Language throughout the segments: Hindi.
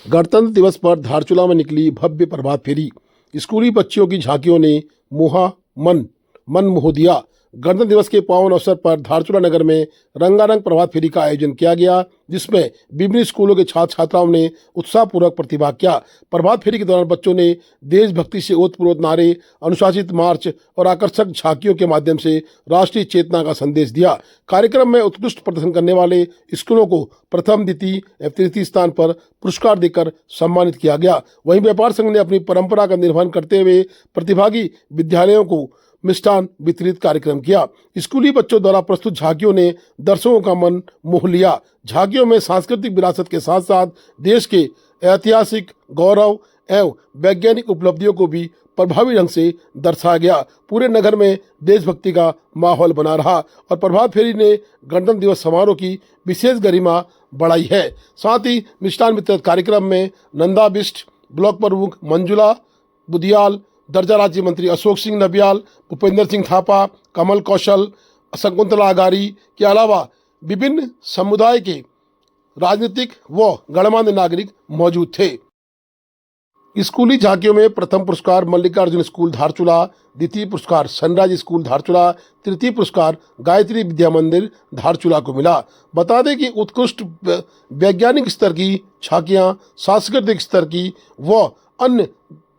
गणतंत्र दिवस पर धारचूला में निकली भव्य प्रभात फेरी। स्कूली बच्चियों की झांकियों ने मन मोह दिया। गणतंत्र दिवस के पावन अवसर पर धारचूला नगर में रंगारंग प्रभात फेरी का आयोजन किया गया, जिसमें विभिन्न स्कूलों के छात्र छात्राओं ने उत्साहपूर्वक प्रतिभाग किया। प्रभात फेरी के दौरान बच्चों ने देशभक्ति से ओतप्रोत नारे, अनुशासित मार्च और आकर्षक झांकियों के माध्यम से राष्ट्रीय चेतना का संदेश दिया। कार्यक्रम में उत्कृष्ट प्रदर्शन करने वाले स्कूलों को प्रथम, द्वितीय एवं तृतीय स्थान पर पुरस्कार देकर सम्मानित किया गया। वहीं व्यापार संघ ने अपनी परंपरा का निर्वहन करते हुए प्रतिभागी विद्यालयों को मिष्ठान वितरित कार्यक्रम किया। स्कूली बच्चों द्वारा प्रस्तुत झांकियों ने दर्शकों का मन मोह लिया। झांकियों में सांस्कृतिक विरासत के साथ साथ देश के ऐतिहासिक गौरव एवं वैज्ञानिक उपलब्धियों को भी प्रभावी ढंग से दर्शाया गया। पूरे नगर में देशभक्ति का माहौल बना रहा और प्रभात फेरी ने गणतंत्र दिवस समारोह की विशेष गरिमा बढ़ाई है। साथ ही मिष्ठान वितरण कार्यक्रम में नंदा बिष्ट, ब्लॉक प्रमुख मंजुला बुदियाल, दर्जा राज्य मंत्री अशोक सिंह नबियाल, भूपेंद्र सिंह थापा, कमल कौशल, शकुंतला अगारी के अलावा विभिन्न समुदाय के राजनीतिक व गणमान्य नागरिक मौजूद थे। स्कूली झांकियों में प्रथम पुरस्कार मल्लिकार्जुन स्कूल धारचूला, द्वितीय पुरस्कार सनराइज स्कूल धारचूला, तृतीय पुरस्कार गायत्री विद्या मंदिर धारचूला को मिला। बता दें कि उत्कृष्ट वैज्ञानिक स्तर की झांकियां, सांस्कृतिक स्तर की व अन्य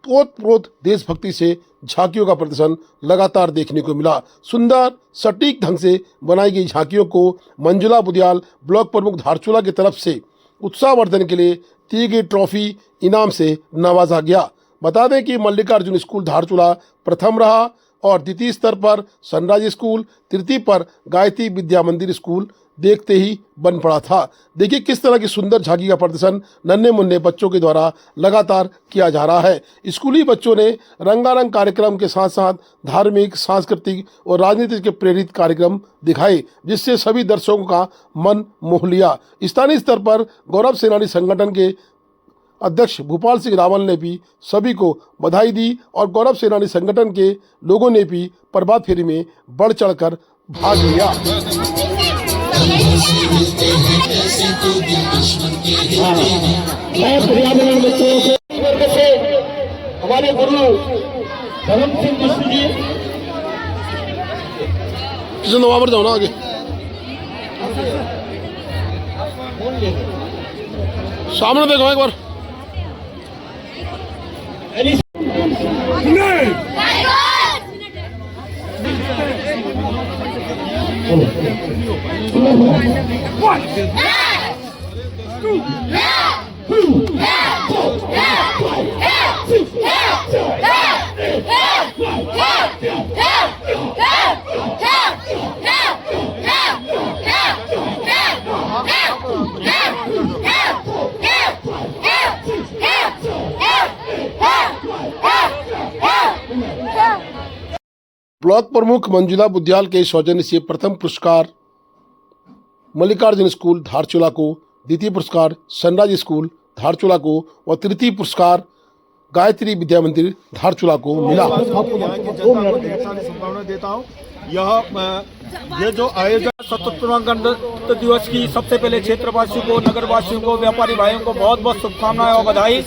ओतप्रोत देशभक्ति से झांकियों का प्रदर्शन लगातार देखने को मिला। सुंदर सटीक ढंग से बनाई गई झांकियों को मंजुला बुदियाल, ब्लॉक प्रमुख धारचूला की तरफ से उत्साहवर्धन के लिए दी गई ट्रॉफी इनाम से नवाजा गया। बता दें कि मल्लिकार्जुन स्कूल धारचूला प्रथम रहा और द्वितीय स्तर पर सनराइज स्कूल, तृतीय पर गायत्री विद्या मंदिर स्कूल देखते ही बन पड़ा था। देखिए किस तरह की सुंदर झांकी का प्रदर्शन नन्हे मुन्ने बच्चों के द्वारा लगातार किया जा रहा है। स्कूली बच्चों ने रंगारंग कार्यक्रम के साथ साथ धार्मिक, सांस्कृतिक और राजनीतिक के प्रेरित कार्यक्रम दिखाए, जिससे सभी दर्शकों का मन मोह लिया। स्थानीय स्तर पर गौरव सेनानी संगठन के अध्यक्ष भूपाल सिंह रावल ने भी सभी को बधाई दी और गौरव सेनानी संगठन के लोगों ने भी प्रभात फेरी में बढ़ चढ़कर भाग लिया। हमारे गुरु धर्म सिंह बिष्ट जी, वहां पर जाओ ना आगे, सामने देखो एक बार। ब्लॉक प्रमुख मंजुला बुदियाल के सौजन्य से प्रथम पुरस्कार मल्लिकार्जुन स्कूल धारचूला को, द्वितीय पुरस्कार सनराइज स्कूल धारचूला को और तृतीय पुरस्कार गायत्री विद्या मंदिर धारचूला को मिला। देता हूँ। ये जो आयोजन 77वां गणतंत्र दिवस की सबसे पहले क्षेत्रवासियों को, नगरवासियों को, व्यापारी भाइयों को बहुत बहुत शुभकामनाएं और बधाई।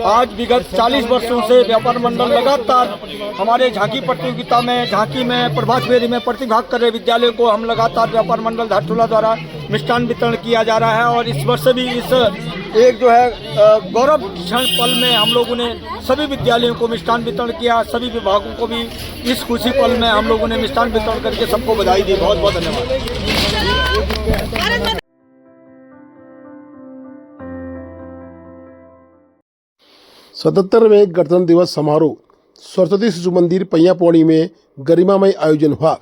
आज विगत 40 वर्षों से व्यापार मंडल लगातार हमारे झांकी प्रतियोगिता में, झांकी में, प्रभात फेरी में प्रतिभाग कर रहे विद्यालयों को हम लगातार व्यापार मंडल धारचूला द्वारा मिष्ठान वितरण किया जा रहा है। और इस वर्ष भी इस एक जो है गौरव क्षण पल में हम लोगों ने सभी विद्यालयों को मिष्ठान वितरण किया। सभी विभागों को भी इस खुशी पल में हम लोगों ने मिष्ठान वितरण करके सबको बधाई दी। बहुत बहुत धन्यवाद। 77वें गणतंत्र दिवस समारोह सरस्वती शिशु मंदिर पैया पौड़ी में गरिमामय आयोजन हुआ।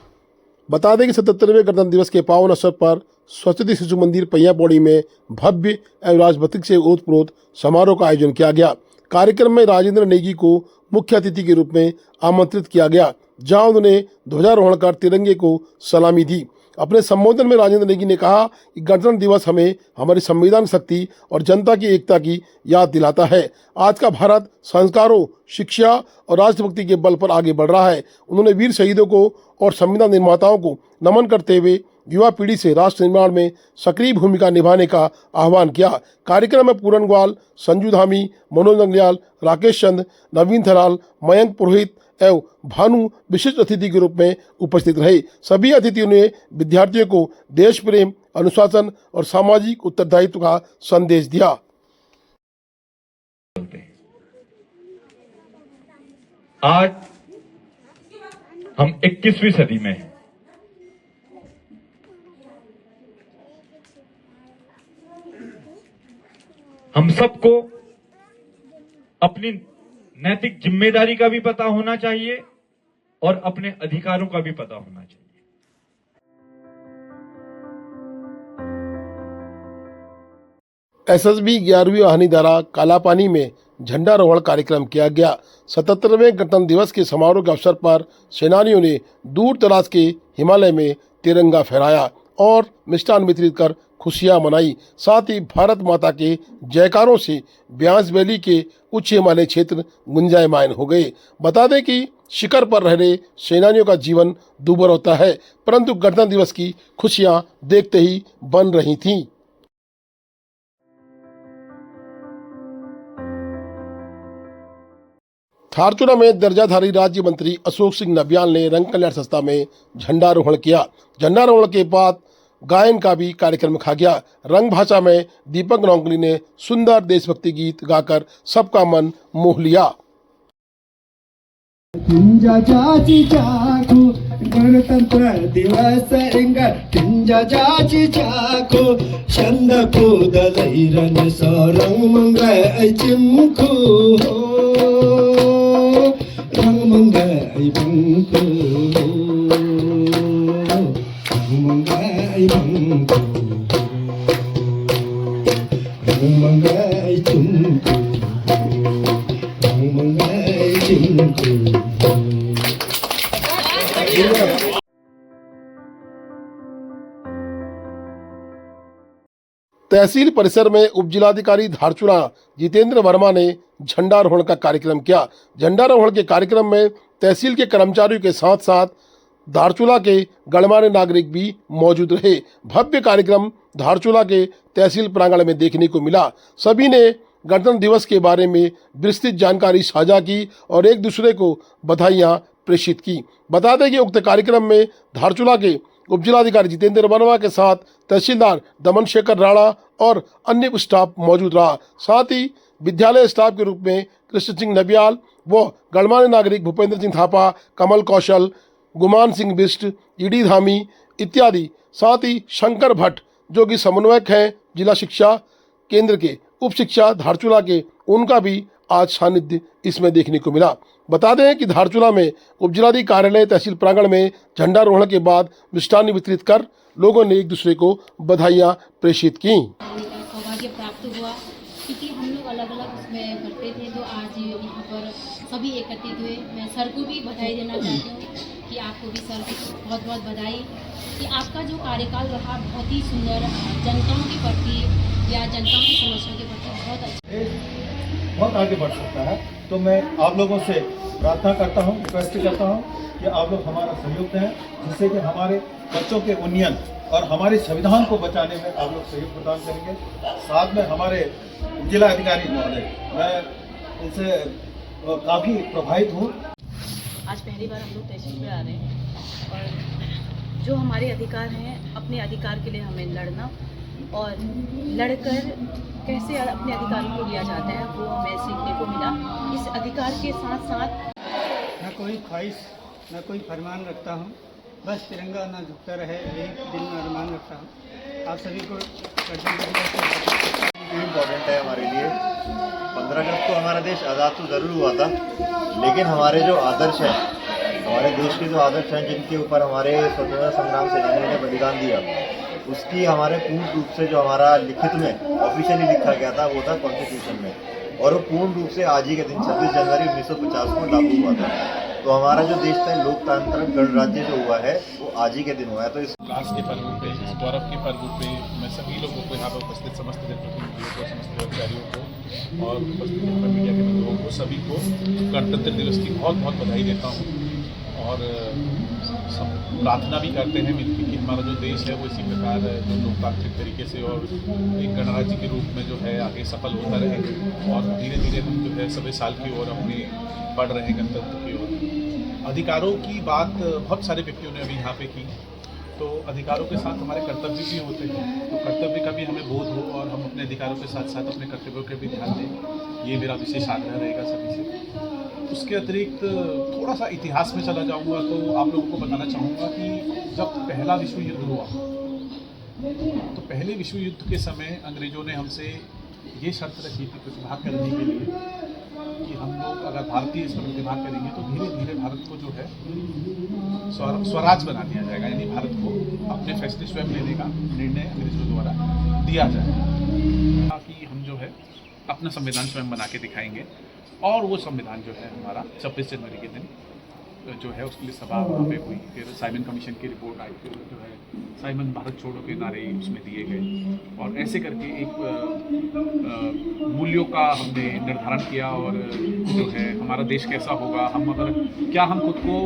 बता दें कि 77वें गणतंत्र दिवस के पावन अवसर पर सरस्वती शिशु मंदिर पैया पौड़ी में भव्य एवं राजभक्ति से ओतप्रोत समारोह का आयोजन किया गया। कार्यक्रम में राजेंद्र नेगी को मुख्य अतिथि के रूप में आमंत्रित किया गया, जहां उन्होंने ध्वजारोहण कर तिरंगे को सलामी दी। अपने संबोधन में राजेंद्र नेगी ने कहा कि गणतंत्र दिवस हमें हमारी संविधान शक्ति और जनता की एकता की याद दिलाता है। आज का भारत संस्कारों, शिक्षा और राष्ट्रभक्ति के बल पर आगे बढ़ रहा है। उन्होंने वीर शहीदों को और संविधान निर्माताओं को नमन करते हुए युवा पीढ़ी से राष्ट्र निर्माण में सक्रिय भूमिका निभाने का आह्वान किया। कार्यक्रम में पूरन ग्वाल, संजू धामी, मनोज नंगलियाल, राकेश चंद, नवीन थराल, मयंक पुरोहित एवं भानु विशिष्ट अतिथि के रूप में उपस्थित रहे। सभी अतिथियों ने विद्यार्थियों को देश प्रेम, अनुशासन और सामाजिक उत्तरदायित्व का संदेश दिया। आज हम 21वीं सदी में हैं। हम सबको अपनी नैतिक जिम्मेदारी का भी पता होना चाहिए और अपने अधिकारों का भी पता होना चाहिए। एसएसबी 11वीं वाहिनी द्वारा कालापानी में झंडारोहण कार्यक्रम किया गया। 77वें गणतंत्र दिवस के समारोह के अवसर पर सेनानियों ने दूर दराज के हिमालय में तिरंगा फहराया और मिष्ठान वितरित कर खुशियां मनाई। साथ ही भारत माता के जयकारों से ब्यास वैली के उच्च हिमालय क्षेत्र गुंजायमान हो गए। बता दें कि शिखर पर रह रहे सेनानियों का जीवन दूभर होता है, परंतु गणतंत्र दिवस की खुशियां देखते ही बन रही थीं। धारचूला में दर्जाधारी राज्य मंत्री अशोक सिंह नबियाल ने रंग कल्याण संस्था में झंडारोहण किया। झंडारोहण के बाद गायन का भी कार्यक्रम रखा गया। रंग भाषा में दीपक नौंगली ने सुंदर देशभक्ति गीत गाकर सबका मन मोह लिया। गणतंत्र दिवस छंद कूद लैरन रंग मंगल चिमको रंग मंगल बंको रंग मंगल बंको रंग मंगल चिमको रंग मंगल चिमको। तहसील परिसर में उपजिलाधिकारी धारचूला जितेंद्र वर्मा ने झंडारोहण का कार्यक्रम किया। झंडारोहण के कार्यक्रम में तहसील के कर्मचारियों के साथ साथ धारचूला के गणमान्य नागरिक भी मौजूद रहे। भव्य कार्यक्रम धारचूला के तहसील प्रांगण में देखने को मिला। सभी ने गणतंत्र दिवस के बारे में विस्तृत जानकारी साझा की और एक दूसरे को बधाइयां प्रेषित की। बता दें कि उक्त कार्यक्रम में धारचूला के उपजिलाधिकारी जितेंद्र वर्मा के साथ तहसीलदार दमन शेखर राणा और अन्य स्टाफ मौजूद रहा। साथ ही विद्यालय स्टाफ के रूप में कृष्ण सिंह नबियाल व गणमान्य नागरिक भूपेंद्र सिंह थापा, कमल कौशल, गुमान सिंह बिष्ट, ईडी धामी इत्यादि, साथ ही शंकर भट्ट जो कि समन्वयक हैं जिला शिक्षा केंद्र के, उप शिक्षा धारचूला के, उनका भी आज सानिध्य इसमें देखने को मिला। बता दें कि धारचूला में उपजिलाधिकारी कार्यालय तहसील प्रांगण में झंडारोहण के बाद मिष्ठान वितरित कर लोगों ने एक दूसरे को बधाइयां प्रेषित की। सौभाग्य प्राप्त हुआ क्योंकि हम लोग अलग अलग उसमें करते थे, तो आज यहाँ पर सभी एकत्रित हुए। मैं सर को भी बधाई देना चाहती हूँ कि आपको भी सर की बहुत बहुत बधाई कि आपका जो कार्यकाल रहा बहुत ही सुंदर, जनताओं के प्रति या जनताओं की समस्याओं के प्रति बहुत अच्छा, बहुत आगे बढ़ सकता है। तो मैं आप लोगों से प्रार्थना करता हूँ, रिक्वेस्ट करता हूँ कि आप लोग हमारा सहयोग दें, जिससे कि हमारे बच्चों के उन्नयन और हमारे संविधान को बचाने में आप लोग सहयोग प्रदान करेंगे। साथ में हमारे जिला अधिकारी महोदय, मैं उनसे काफ़ी प्रभावित हूँ। आज पहली बार हम लोग तहसील में आ रहे हैं और जो हमारे अधिकार हैं, अपने अधिकार के लिए हमें लड़ना और लड़कर कैसे अपने अधिकारों को लिया जाता है वो हमें सीखने को मिला। इस अधिकार के साथ साथ न कोई ख्वाहिश न कोई फरमान रखता हूँ, बस तिरंगा न झुकता रहे यही दिल में अरमान रखता हूँ। आप सभी को इम्पोर्टेंट है हमारे लिए। 15 अगस्त को हमारा देश आज़ाद तो ज़रूर हुआ था, लेकिन हमारे जो आदर्श हैं, हमारे देश के जो आदर्श हैं, जिनके ऊपर हमारे स्वतंत्रता संग्राम सेनानियों ने बलिदान दिया, उसकी हमारे पूर्ण रूप से जो हमारा लिखित में ऑफिशियली लिखा गया था वो था कॉन्स्टिट्यूशन में, और वो पूर्ण रूप से आज ही के दिन 26 जनवरी 1950 को लागू हुआ था। तो हमारा जो देश था लोकतांत्रिक गणराज्य जो हुआ है वो आज ही के दिन हुआ है। तो इस विकास के पर्व पे, इस गौरव के पर्व पे मैं सभी लोगों को यहाँ पर उपस्थित समस्त जनप्रतिनिधियों को, समस्त कर्मचारियों को और उपस्थित मीडिया के लोगों को, सभी को गणतंत्र दिवस की बहुत बहुत बधाई देता हूँ। और सब प्रार्थना भी करते हैं मिलकर कि हमारा जो देश है वो इसी प्रकार जो लोकतांत्रिक तरीके से और एक गणराज्य के रूप में जो है आगे सफल होता रहे और धीरे धीरे हम जो है सभी साल की ओर अपने बढ़ रहे हैं गणतंत्र की ओर। अधिकारों की बात बहुत सारे व्यक्तियों ने अभी यहाँ पे की, तो अधिकारों के साथ हमारे कर्तव्य भी होते हैं, तो कर्तव्य का भी हमें बोध हो और हम अपने अधिकारों के साथ साथ अपने कर्तव्यों के भी ध्यान दें, ये मेरा विशेष आग्रह रहेगा सभी से। उसके अतिरिक्त थोड़ा सा इतिहास में चला जाऊंगा तो आप लोगों को बताना चाहूँगा कि जब पहला विश्व युद्ध हुआ तो पहले विश्व युद्ध के समय अंग्रेज़ों ने हमसे ये शर्त रखी थी प्रतिभाग करने के लिए कि हम लोग अगर भारतीय इसमें प्रतिभाग करेंगे तो धीरे धीरे भारत को जो है स्वराज बना दिया जाएगा, यानी भारत को अपने फैसले स्वयं लेने का निर्णय अंग्रेजों द्वारा दिया जाएगा, ताकि हम जो है अपना संविधान स्वयं बना के दिखाएंगे। और वो संविधान जो है हमारा 26 जनवरी के दिन जो है उसके लिए सभा वहाँ पे हुई, फिर साइमन कमीशन की रिपोर्ट आई, फिर जो है साइमन भारत छोड़ो के नारे उसमें दिए गए और ऐसे करके एक मूल्यों का हमने निर्धारण किया और जो है हमारा देश कैसा होगा, हम अगर क्या हम खुद को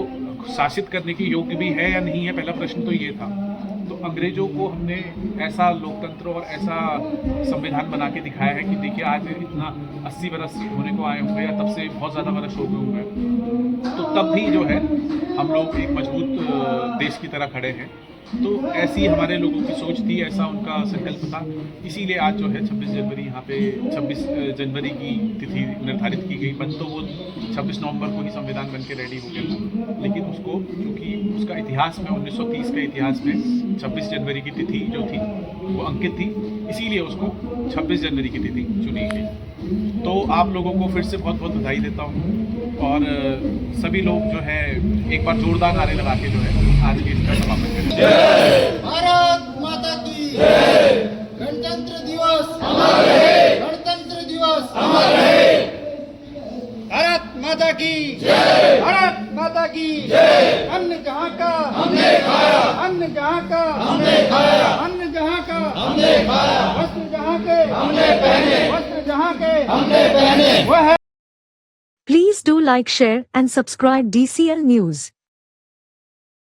शासित करने के योग्य भी है या नहीं है, पहला प्रश्न तो ये था। तो अंग्रेजों को हमने ऐसा लोकतंत्र और ऐसा संविधान बना के दिखाया है कि देखिए आज इतना 80 वर्ष होने को आए होंगे या तब से बहुत ज़्यादा वर्ष हो गए होंगे, तो तब भी जो है हम लोग एक मजबूत देश की तरह खड़े हैं। तो ऐसी हमारे लोगों की सोच थी, ऐसा उनका संकल्प था, इसीलिए आज जो है 26 जनवरी यहाँ पे 26 जनवरी की तिथि निर्धारित की गई। बन तो वो 26 नवंबर को ही संविधान बन के रेडी हो गया था, लेकिन उसको क्योंकि उसका इतिहास में 1930 के इतिहास में 26 जनवरी की तिथि जो थी वो अंकित थी, इसीलिए उसको 26 जनवरी की तिथि चुनी गई। तो आप लोगों को फिर से बहुत बहुत बधाई देता हूँ और सभी लोग जो है एक बार जोरदार नारे लगा के जो है आज के इसका समापन करें। भारत माता की जय। गणतंत्र दिवस अमर रहे। गणतंत्र दिवस अमर रहे। भारत माता की जय। भारत माता की जय। अन्न जहाँ का हमने खाया, अन्न जहाँ का हमने खाया, अन्न जहाँ का हमने खाया, वस्त्र जहाँ के हमने पहने, वस्त्र जहाँ के हमने पहने, वह है। Please do like, share and subscribe DCL News.